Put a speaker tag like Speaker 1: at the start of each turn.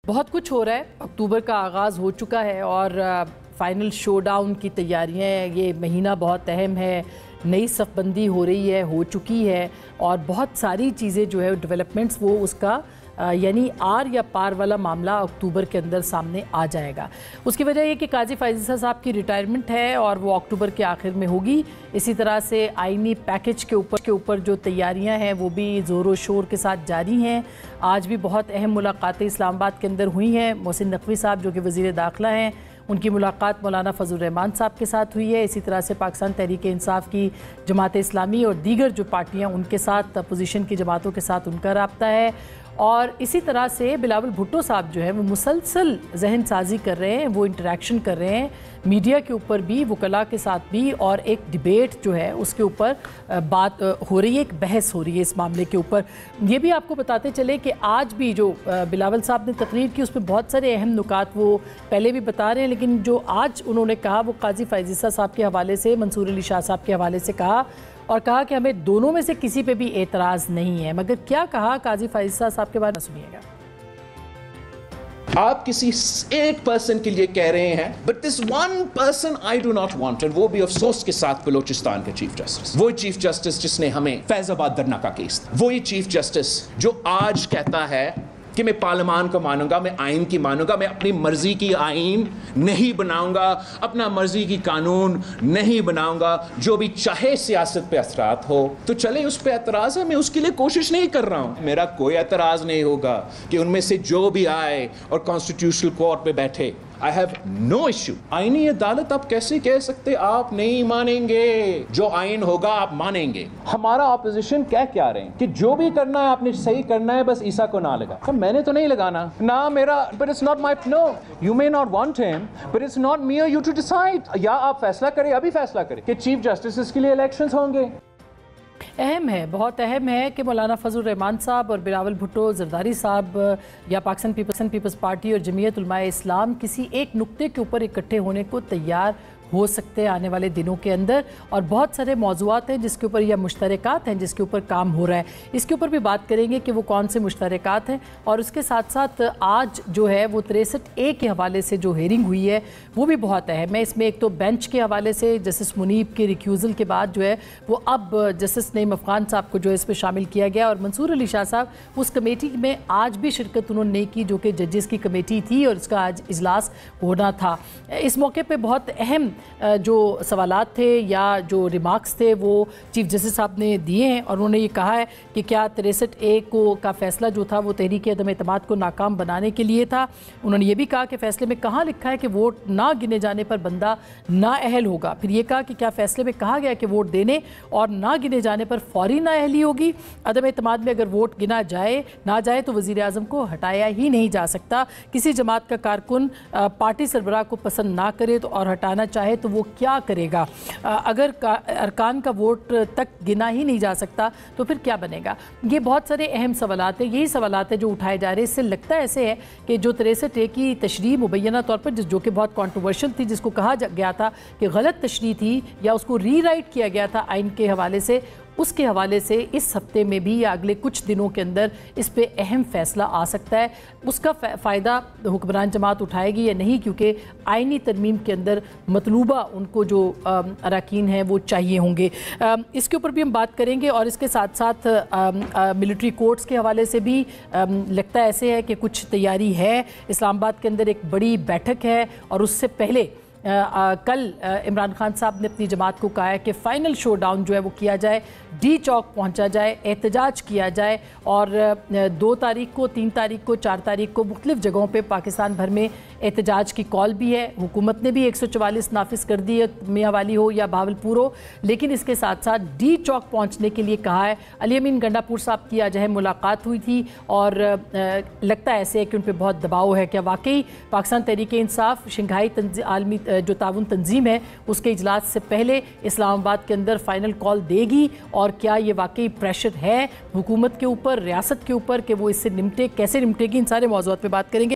Speaker 1: بہت کچھ ہو رہا ہے، اکتوبر کا آغاز ہو چکا ہے اور فائنل شو ڈاؤن کی تیاریاں ہیں۔ یہ مہینہ بہت اہم ہے، نئی صف بندی ہو رہی ہے، ہو چکی ہے اور بہت ساری چیزیں جو ہے ڈیولپمنٹس وہ اس کا یعنی آر یا پار والا معاملہ اکتوبر کے اندر سامنے آ جائے گا۔ اس کی وجہ یہ کہ قاضی فائز عیسیٰ صاحب کی ریٹائرمنٹ ہے اور وہ اکتوبر کے آخر میں ہوگی۔ اسی طرح سے آئینی پیکج کے اوپر جو تیاریاں ہیں وہ بھی زور و شور کے ساتھ جاری ہیں۔ آج بھی بہت اہم ملاقاتیں اسلام آباد کے اندر ہوئی ہیں۔ محسن نقوی صاحب جو کہ وزیر داخلہ ہیں، ان کی ملاقات مولانا فضل الرحمان صاحب کے ساتھ ہوئی ہے۔ اسی طرح سے پاکستان تحریک انصاف کی جماعت اسلامی اور دیگر جو پارٹیاں ان کے ساتھ اپوزیشن کی جماعتوں کے ساتھ ان کا رابطہ ہے۔ اور اسی طرح سے بلاول بھٹو صاحب جو ہیں وہ مسلسل ذہن سازی کر رہے ہیں، وہ انٹریکشن کر رہے ہیں میڈیا کے اوپر بھی، وکلاء کے ساتھ بھی، اور ایک ڈیبیٹ جو ہے اس کے اوپر بات ہو رہی ہے، ایک بحث ہو رہی ہے اس معاملے کے اوپر۔ یہ بھی آپ کو بتاتے چلے کہ آج بھی جو بلاول صاحب نے تقریر کی اس میں بہت سارے اہم نکات وہ پہلے بھی بتا رہے ہیں، لیکن جو آج انہوں نے کہا وہ قاضی فائز عیسیٰ صاحب کے حوالے سے، منصور علی شاہ صاحب کے حوالے سے کہا، اور کہا کہ ہمیں دونوں میں سے کسی پہ بھی اعتراض نہیں ہے۔ مگر کیا کہا قاضی فائز عیسیٰ صاحب کے بارے میں سنیے گا۔
Speaker 2: آپ کسی ایک پرسن کے لیے کہہ رہے ہیں but this one person I do not want، اور وہ بھی افسوس کے ساتھ بلوچستان کے چیف جسٹس، وہی چیف جسٹس جس نے ہمیں فیض آباد دھرنا کا کیس، وہی چیف جسٹس جو آج کہتا ہے کہ میں پارلیمان کو مانوں گا، میں آئین کی مانوں گا، میں اپنی مرضی کی آئین نہیں بناؤں گا، اپنا مرضی کی قانون نہیں بناؤں گا، جو بھی چاہے سیاست پہ اثرات ہو تو چلے اس پہ اعتراض ہے، میں اس کے لیے کوشش نہیں کر رہا ہوں، میرا کوئی اعتراض نہیں ہوگا کہ ان میں سے جو بھی آئے اور کانسٹیٹیوشنل کورٹ پہ بیٹھے، I have no issue۔ آئینی عدالت آپ کیسے کہہ سکتے آپ نہیں مانیں گے؟ جو آئین ہوگا آپ مانیں گے۔ ہمارا اپوزیشن کیا رہے ہیں کہ جو بھی کرنا ہے آپ نے صحیح کرنا ہے، بس عیسیٰ کو نہ لگا۔ میں نے تو نہیں لگانا نہ میرا، but it's not my no you may not want him but it's not me or you to decide۔ یا آپ فیصلہ کریں، ابھی فیصلہ کریں کہ چیف جسٹس کے لیے الیکشنز ہوں گے۔
Speaker 1: اہم ہے، بہت اہم ہے کہ مولانا فضل الرحمان صاحب اور بلاول بھٹو زرداری صاحب یا پاکستان پیپلز پارٹی اور جمعیت علماء اسلام کسی ایک نقطے کے اوپر اکٹھے ہونے کو تیار ہو سکتے ہیں آنے والے دنوں کے اندر، اور بہت سارے موضوعات ہیں جس کے اوپر یا مشترکات ہیں جس کے اوپر کام ہو رہا ہے۔ اس کے اوپر بھی بات کریں گے کہ وہ کون سے مشترکات ہیں، اور اس کے ساتھ ساتھ آج جو ہے وہ 63A کے حوالے سے جو ہیئرنگ ہوئی ہے وہ بھی بہت اہم ہے۔ اس میں ایک تو بینچ کے حوالے سے جسٹس منیب کے ریکیوزل کے بعد جو ہے وہ اب جسٹس نعیم افغان صاحب کو جو ہے اس پہ شامل کیا گیا، اور منصور علی شاہ صاحب اس کمیٹی میں آج بھی شرکت انہوں نے کی جو کہ ججز کی کمیٹی تھی، اور اس کا آج اجلاس ہونا تھا۔ اس موقع پہ بہت اہم جو سوالات تھے یا جو ریمارکس تھے وہ چیف جسٹس صاحب نے دیے ہیں، اور انہوں نے یہ کہا ہے کہ کیا 63A کا فیصلہ جو تھا وہ تحریک عدم اعتماد کو ناکام بنانے کے لیے تھا۔ انہوں نے یہ بھی کہا کہ فیصلے میں کہاں لکھا ہے کہ ووٹ نہ گنے جانے پر بندہ نااہل ہوگا۔ پھر یہ کہا کہ کیا فیصلے میں کہا گیا کہ ووٹ دینے اور نہ گنے جانے پر فوری نااہلی ہوگی۔ عدم اعتماد میں اگر ووٹ گنا جائے نہ جائے تو وزیر اعظم کو ہٹایا ہی نہیں جا سکتا۔ کسی جماعت کا کارکن پارٹی سربراہ کو پسند نہ کرے تو اور ہٹانا چاہے تو وہ کیا کرے گا؟ اگر ارکان کا ووٹ تک گنا ہی نہیں جا سکتا تو پھر کیا بنے گا؟ یہ بہت سارے اہم سوالات ہیں، یہی سوالات ہیں جو اٹھائے جا رہے ہیں۔ اس سے لگتا ایسے ہے کہ جو 63A کی تشریح مبینہ طور پر جو کہ بہت کنٹروورشل تھی، جس کو کہا گیا تھا کہ غلط تشریح تھی یا اس کو ری رائٹ کیا گیا تھا آئین کے حوالے سے، اس کے حوالے سے اس ہفتے میں بھی یا اگلے کچھ دنوں کے اندر اس پہ اہم فیصلہ آ سکتا ہے۔ اس کا فائدہ حکمران جماعت اٹھائے گی یا نہیں، کیونکہ آئینی ترمیم کے اندر مطلوبہ ان کو جو اراکین ہیں وہ چاہیے ہوں گے۔ اس کے اوپر بھی ہم بات کریں گے، اور اس کے ساتھ ساتھ ملٹری کورٹس کے حوالے سے بھی لگتا ایسے ہے کہ کچھ تیاری ہے۔ اسلام آباد کے اندر ایک بڑی بیٹھک ہے، اور اس سے پہلے کل عمران خان صاحب نے اپنی جماعت کو کہا ہے کہ فائنل شو ڈاؤن جو ہے وہ کیا جائے، ڈی چوک پہنچا جائے، احتجاج کیا جائے، اور 2 تاریخ کو، 3 تاریخ کو، 4 تاریخ کو مختلف جگہوں پہ پاکستان بھر میں احتجاج کی کال بھی ہے۔ حکومت نے بھی 144 نافذ کر دی ہے، میاں والی ہو یا بہاولپور ہو، لیکن اس کے ساتھ ساتھ ڈی چوک پہنچنے کے لیے کہا ہے۔ علی امین گنڈا پور صاحب کی آج اہم ملاقات ہوئی تھی، اور لگتا ایسے ہے کہ ان پہ بہت دباؤ ہے۔ کیا واقعی پاکستان تحریک انصاف شنگھائی عالمی جو تعاون تنظیم ہے اس کے اجلاس سے پہلے اسلام آباد کے اندر فائنل کال دے گی، اور کیا یہ واقعی پریشر ہے حکومت کے اوپر، ریاست کے اوپر کہ وہ اس سے نمٹے، کیسے نمٹے گی؟ ان سارے موضوعات پہ بات کریں گے۔